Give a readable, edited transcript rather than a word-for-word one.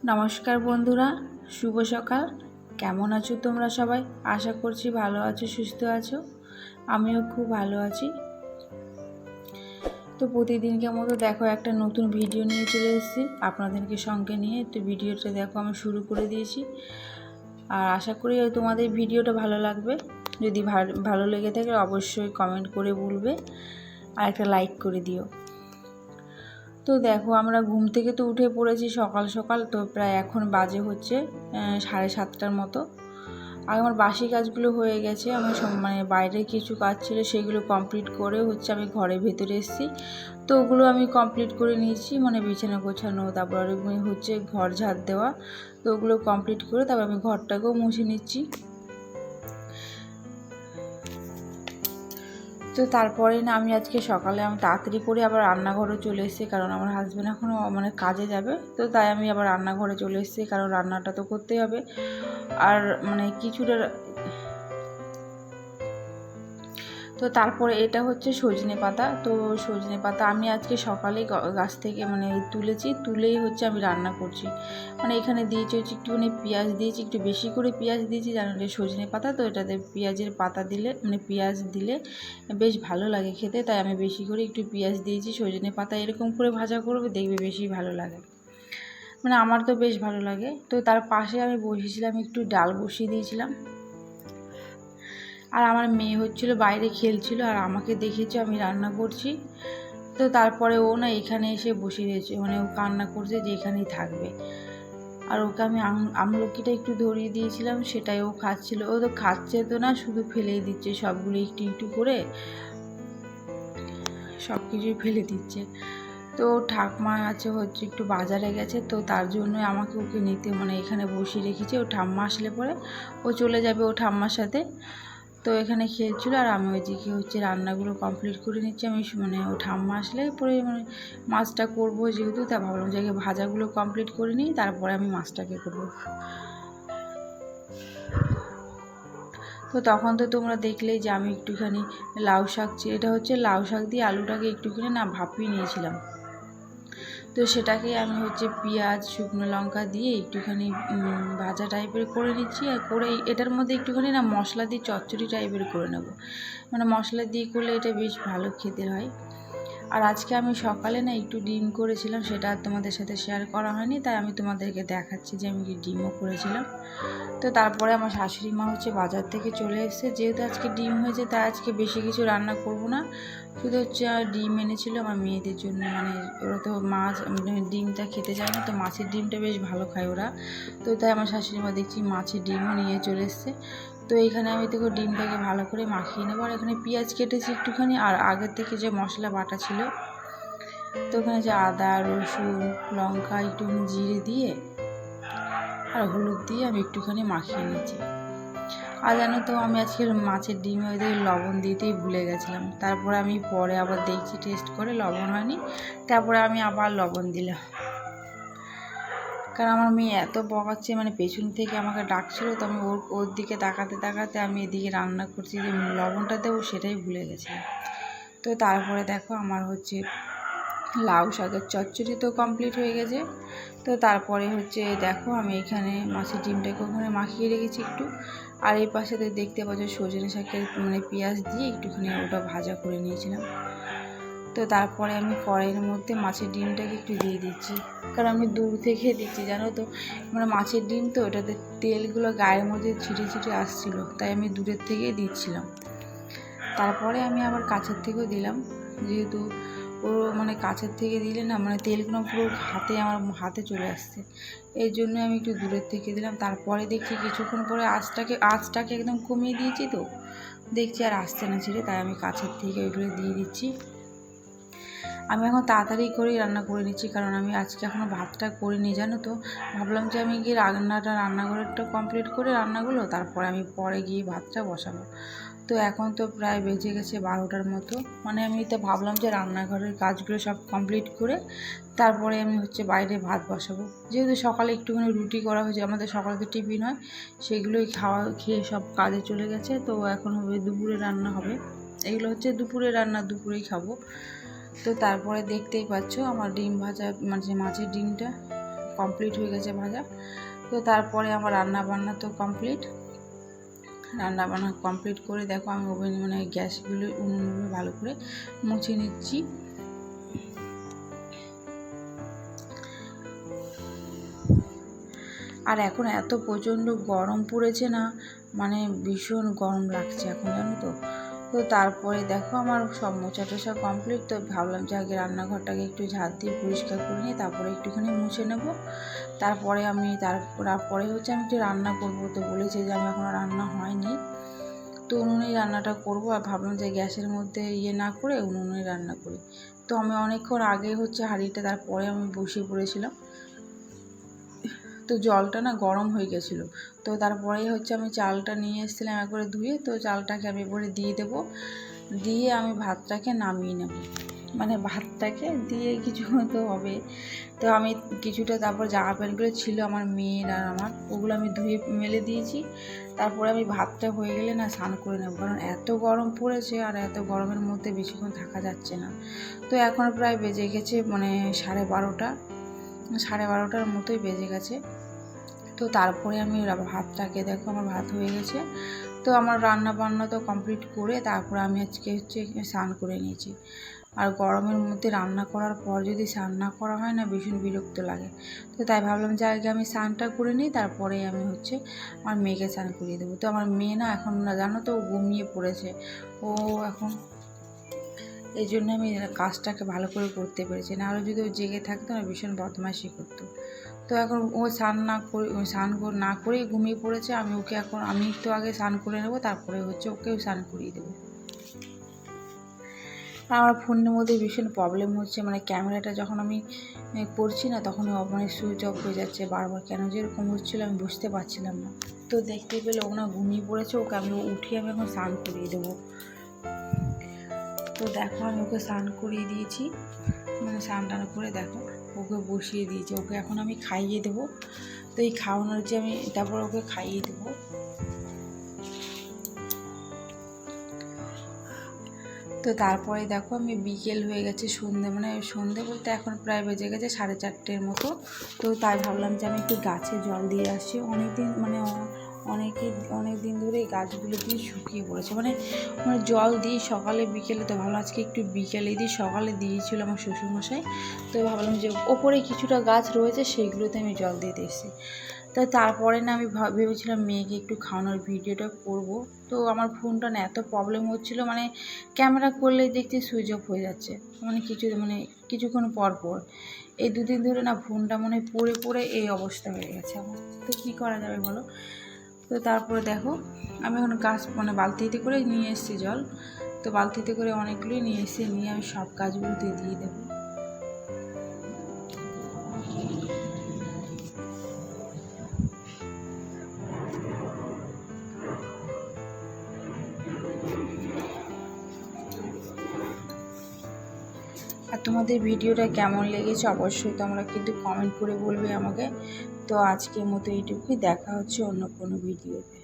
নমস্কার বন্ধুরা, শুভ সকাল। কেমন আছো তোমরা সবাই? আশা করছি ভালো আছো, সুস্থ আছো। আমিও খুব ভালো আছি। তো প্রতিদিনকের মতো দেখো একটা নতুন ভিডিও নিয়ে চলে এসেছি আপনাদেরকে সঙ্গে নিয়ে। তো ভিডিওটা দেখো আমি শুরু করে দিয়েছি, আর আশা করি তোমাদের ভিডিওটা ভালো লাগবে। যদি ভালো লেগে থাকে অবশ্যই কমেন্ট করে বলবে আর একটা লাইক করে দিও। তো দেখো আমরা ঘুম থেকে তো উঠে পড়েছি সকাল সকাল। তো প্রায় এখন বাজে হচ্ছে 7:30টার মতো। আর আমার বাসি কাজগুলো হয়ে গেছে। আমি বাইরে কিছু কাজ ছিল সেগুলো কমপ্লিট করে হচ্ছে আমি ঘরের ভেতরে এসেছি। তো ওগুলো আমি কমপ্লিট করে নিয়েছি, বিছানা গোছানো, তারপরে হচ্ছে ঘর ঝাড় দেওয়া। তো ওগুলো কমপ্লিট করে তারপর আমি ঘরটাকেও মুছে নিচ্ছি। তো তারপরে না আমি আজকে সকালে আমি তাড়াতাড়ি করে আবার রান্নাঘরে চলে এসেছি, কারণ আমার হাজব্যান্ড এখনও কাজে যাবে। তো তাই আমি আবার রান্নাঘরে চলে এসেছি, কারণ রান্নাটা তো করতেই হবে। আর কিছুটা। তো তারপরে এটা হচ্ছে সজনে পাতা। তো সজনে পাতা আমি আজকে সকালেই গাছ থেকে তুলেছি, তুলেই হচ্ছে আমি রান্না করছি। এখানে দিয়েছি হচ্ছে একটুখানি পেঁয়াজ দিয়েছি, একটু বেশি করে পেঁয়াজ দিয়েছি, জানলে সজনে পাতা তো এটাতে পেঁয়াজের পাতা দিলে পেঁয়াজ দিলে বেশ ভালো লাগে খেতে। তাই আমি বেশি করে একটু পেঁয়াজ দিয়েছি। সজনে পাতা এরকম করে ভাজা করবে, দেখবে বেশি ভালো লাগে, আমার তো বেশ ভালো লাগে। তো তার পাশে আমি বসিয়েছিলাম, একটু ডাল বসিয়ে দিয়েছিলাম। আর আমার মেয়ে হচ্ছিলো বাইরে খেলছিল, আর আমাকে দেখেছে আমি রান্না করছি। তো তারপরে ও না এখানে এসে বসে রয়েছে, ও কান্না করছে যে এখানেই থাকবে। আর ওকে আমি আমলকিটা একটু ধরিয়ে দিয়েছিলাম, সেটাই ও খাচ্ছিল। ও তো খাচ্ছে তো না, শুধু ফেলেই দিচ্ছে সবগুলো একটু একটু করে, সব কিছুই ফেলে দিচ্ছে। তো ঠাকমা হচ্ছে একটু বাজারে গেছে, তো তার জন্য আমাকে ওকে নিতে এখানে বসিয়ে রেখেছে। ও ঠাম্মা আসলে পরে ও চলে যাবে ও ঠাম্মার সাথে। তো এখানে খেলছিল, আর আমি ওইদিকে হচ্ছে রান্নাগুলো কমপ্লিট করে নিচ্ছি। আমি ও ঠাম্মা আসলে পরে মাছটা করবো যেহেতু, তা ভাবলাম যে আগে ভাজাগুলো কমপ্লিট করে নিই, তারপরে আমি মাছটাকে করবো। তো তখন তো তোমরা দেখলেই যে আমি একটুখানি লাউ শাক, এটা হচ্ছে লাউ শাক দিয়ে আলুটাকে একটুখানি ভাপিয়ে নিয়েছিলাম। তো সেটাকে আমি হচ্ছে পেঁয়াজ, শুকনো লঙ্কা দিয়ে একটুখানি ভাজা টাইপের করে নিচ্ছি। আর করে এটার মধ্যে একটুখানি মশলা দিয়ে চচ্চড়ি টাইপের করে নেব। মশলা দিয়ে করলে এটা বেশ ভালো খেতে হয়। আর আজকে আমি সকালে একটু ডিম করেছিলাম, সেটা আর তোমাদের সাথে শেয়ার করা হয়নি, তাই আমি তোমাদেরকে দেখাচ্ছি যে আমি কি ডিমও করেছিলাম। তো তারপরে আমার শাশুড়ি মা হচ্ছে বাজার থেকে চলে এসেছে, যেহেতু আজকে ডিম হয়েছে তাই আজকে বেশি কিছু রান্না করব না, শুধু হচ্ছে ডিম এনেছিল আমার মেয়েদের জন্য। ওরা তো মাছ ডিমটা খেতে চায় না, তো মাছের ডিমটা বেশ ভালো খায় ওরা। তো তাই আমার শাশুড়ি মা দেখছি মাছের ডিমও নিয়ে চলে এসছে। তো এইখানে আমি দেখো ডিমটাকে ভালো করে মাখিয়ে নেবো। আর এখানে পেঁয়াজ কেটেছি একটুখানি, আর আগের থেকে যে মশলা বাটা ছিল, তো ওখানে যে আদা, রসুন, লঙ্কা, একটুখানি জিরে দিয়ে আর হলুদ দিয়ে আমি একটুখানি মাখিয়ে নিয়েছি। আর জানো তো আমি আজকে মাছের ডিমে ওদের লবণ দিতেই ভুলে গেছিলাম। তারপরে আমি পরে আবার দেখছি টেস্ট করে লবণ হয়নি, তারপরে আমি আবার লবণ দিলাম। কারণ আমার মেয়ে এত বকাচ্ছে, পেছন থেকে আমাকে ডাকছিল, তো আমি ওর দিকে তাকাতে তাকাতে আমি এদিকে রান্না করছি, যে লবণটা দেবো সেটাই ভুলে গেছিলাম। তো তারপরে দেখো আমার হচ্ছে লাউ শাকের চচ্চড়ি তো কমপ্লিট হয়ে গেছে। তো তারপরে হচ্ছে দেখো আমি এখানে মাছের ডিমটাকে ওখানে মাখিয়ে রেখেছি একটু। আর এই পাশে তো দেখতে পাচ্ছ সজনে শাকের পেঁয়াজ দিয়ে একটুখানি ওটা ভাজা করে নিয়েছিলাম। তো তারপরে আমি কড়াইয়ের মধ্যে মাছের ডিমটাকে একটু দিয়ে দিচ্ছি, কারণ আমি দূর থেকে দিচ্ছি, জানো তো মাছের ডিম তো ওটাতে তেলগুলো গায়ের মধ্যে ছিটে ছিটে আসছিলো, তাই আমি দূরের থেকেই দিচ্ছিলাম। তারপরে আমি আবার কাছের থেকেও দিলাম, যেহেতু পুরো কাছের থেকে দিলে তেলগুলো পুরো আমার হাতে চলে আসছে, এই জন্য আমি একটু দূরের থেকে দিলাম। তারপরে দেখছি কিছুক্ষণ পরে আঁচটাকে একদম কমিয়ে দিয়েছি, তো দেখছি আর আসছে না ছেড়ে, তাই আমি কাছের থেকে ওইগুলো দিয়ে দিচ্ছি। আমি এখন তাড়াতাড়ি করেই রান্না করে নিচ্ছি, কারণ আমি আজকে এখনও ভাতটা করিনি, জানো তো। ভাবলাম যে আমি গিয়ে রান্নাঘরেরটা কমপ্লিট করে রান্নাগুলো, তারপরে আমি পরে গিয়ে ভাতটা বসাবো। তো এখন তো প্রায় বেজে গেছে 12টার মতো। আমি তো ভাবলাম যে রান্নাঘরের কাজগুলো সব কমপ্লিট করে তারপরে আমি হচ্ছে বাইরে ভাত বসাবো, যেহেতু সকালে একটুখানি রুটি করা হয়েছে, আমাদের সকালে তো টিফিন হয়, সেগুলোই খেয়ে সব কাজে চলে গেছে। তো এখন হবে দুপুরে রান্না হবে, এগুলো হচ্ছে দুপুরে রান্না, দুপুরেই খাবো। তো তারপরে দেখতেই পাচ্ছ আমার ডিম ভাজা মাছের ডিমটা কমপ্লিট হয়ে গেছে ভাজা। তো তারপরে আমার রান্না বান্না তো কমপ্লিট। রান্না বান্না কমপ্লিট করে দেখো আমি ওভেন মানে গ্যাসগুলো উনুনগুলো ভালো করে মুছে নিচ্ছি। আর এখন এত প্রচণ্ড গরম পড়েছে না, মানে ভীষণ গরম লাগছে এখন, জানো তো। তো তারপরে দেখো আমার সব মোছা টোছা কমপ্লিট। তো ভাবলাম যে আগে রান্নাঘরটাকে একটু ঝাড় দিয়ে পরিষ্কার করে নিয়ে তারপরে একটুখানি মুছে নেব। তারপরে আমি তারপরে হচ্ছে আমি একটু রান্না করবো। তো বলেছে যে আমি এখনও রান্না হয়নি, তো উনুনেই রান্নাটা করবো। আর ভাবলাম যে গ্যাসের মধ্যে না করে উনুনেই রান্না করি। তো আমি অনেকক্ষণ আগে হচ্ছে হাঁড়িটা তারপরে আমি বসিয়ে পড়েছিলাম। তো জলটা না গরম হয়ে গেছিলো। তো তারপরেই হচ্ছে আমি চালটা নিয়ে এসেছিলাম একবারে ধুয়ে। তো চালটাকে আমি এবারে দিয়ে দেবো, দিয়ে আমি ভাতটাকে নামিয়ে নেব। মানে ভাতটাকে দিয়ে কিছু তো হবে। তো আমি কিছুটা তারপর জামা প্যান্টগুলো ছিল আমার মেয়ের আর আমার, ওগুলো আমি ধুয়ে মেলে দিয়েছি। তারপরে আমি ভাতটা হয়ে গেলে না স্নান করে নেব, কারণ এত গরম পড়েছে আর এত গরমের মধ্যে বেশিক্ষণ থাকা যাচ্ছে না। তো এখন প্রায় বেজে গেছে মানে 12:30 মতোই বেজে গেছে। তো তারপরে আমি ভাতটাকে দেখো আমার ভাত হয়ে গেছে। তো আমার রান্না বান্না তো কমপ্লিট করে তারপরে আমি আজকে হচ্ছে স্নান করে নিয়েছি। আর গরমের মধ্যে রান্না করার পর যদি স্নান না করা হয় না, ভীষণ বিরক্ত লাগে। তো তাই ভাবলাম যে আগে আমি স্নানটা করে নিই, তারপরে আমি হচ্ছে আমার মেয়েকে স্নান করিয়ে দেবো। তো আমার মেয়ে না এখন না, জানো তো, ঘুমিয়ে পড়েছে ও এখন। এই জন্য আমি কাজটাকে ভালো করে করতে পেরেছি, না আরও যদি ও জেগে থাকতো না ভীষণ বদমাইশি করতো। তো এখন ও স্নান না করেই ঘুমিয়ে পড়েছে। আমি একটু আগে স্নান করে নেবো, তারপরে হচ্ছে ওকেও স্নান করিয়ে দেবো। আমার ফোনের মধ্যে ভীষণ প্রবলেম হচ্ছে, মানে ক্যামেরাটা যখন আমি করছি না তখন মানে সুইচ অফ হয়ে যাচ্ছে বারবার। কেন যে এরকম হচ্ছিলো আমি বুঝতে পারছিলাম না। তো দেখতে পেলে ও না ঘুমিয়ে পড়েছে, ওকে আমি উঠিয়ে আমি এখন স্নান করিয়ে দেবো। তো দেখো আমি ওকে স্নান করিয়ে দিয়েছি, মানে স্নান টান করে দেখো ওকে বসিয়ে দিয়েছি। ওকে এখন আমি খাইয়ে দেবো। তো এই খাওয়ানোর যে আমি তারপর ওকে খাইয়ে দেবো। তো তারপরে দেখো আমি বিকেল হয়ে গেছে, সন্ধে বলতে এখন প্রায় বেজে গেছে 4:30 মতো। তো তাই ভাবলাম যে আমি একটু গাছে জল দিয়ে আসছি। অনেক দিন ধরে এই গাছগুলো দিয়ে শুকিয়ে পড়েছে, মানে জল দিই সকালে বিকেলে। তো ভাবলাম আজকে একটু বিকেলে দিই, সকালে দিয়েছিল আমার শ্বশুরমশাই। তো ভাবলাম যে ওপরে কিছুটা গাছ রয়েছে সেইগুলোতে আমি জল দিয়ে এসেছি। তো তারপরে না আমি ভেবেছিলাম মেয়েকে একটু খাওয়ানোর ভিডিওটা করব। তো আমার ফোনটা না এত প্রবলেম হচ্ছিলো, মানে ক্যামেরা করলেই দেখছি সুইচ অফ হয়ে যাচ্ছে, মানে কিছুক্ষণ পর পর। এই 2 দিন ধরে না ফোনটা পড়ে এই অবস্থা হয়ে গেছে আমার। তো কী করা যাবে বলো। তো তারপরে দেখো আমি এখন বালতিতে করে নিয়ে এসেছি জল। তো বালতিতে করে অনেকগুলোই নিয়ে আমি সব গাছগুলোতে দিয়ে দেবো। আর তোমাদের ভিডিওটা কেমন লেগেছে অবশ্যই তোমরা কিন্তু কমেন্ট করে বলবে আমাকে। তো আজকের মতো এইটুকুই, দেখা হচ্ছে অন্য কোনো ভিডিওতে।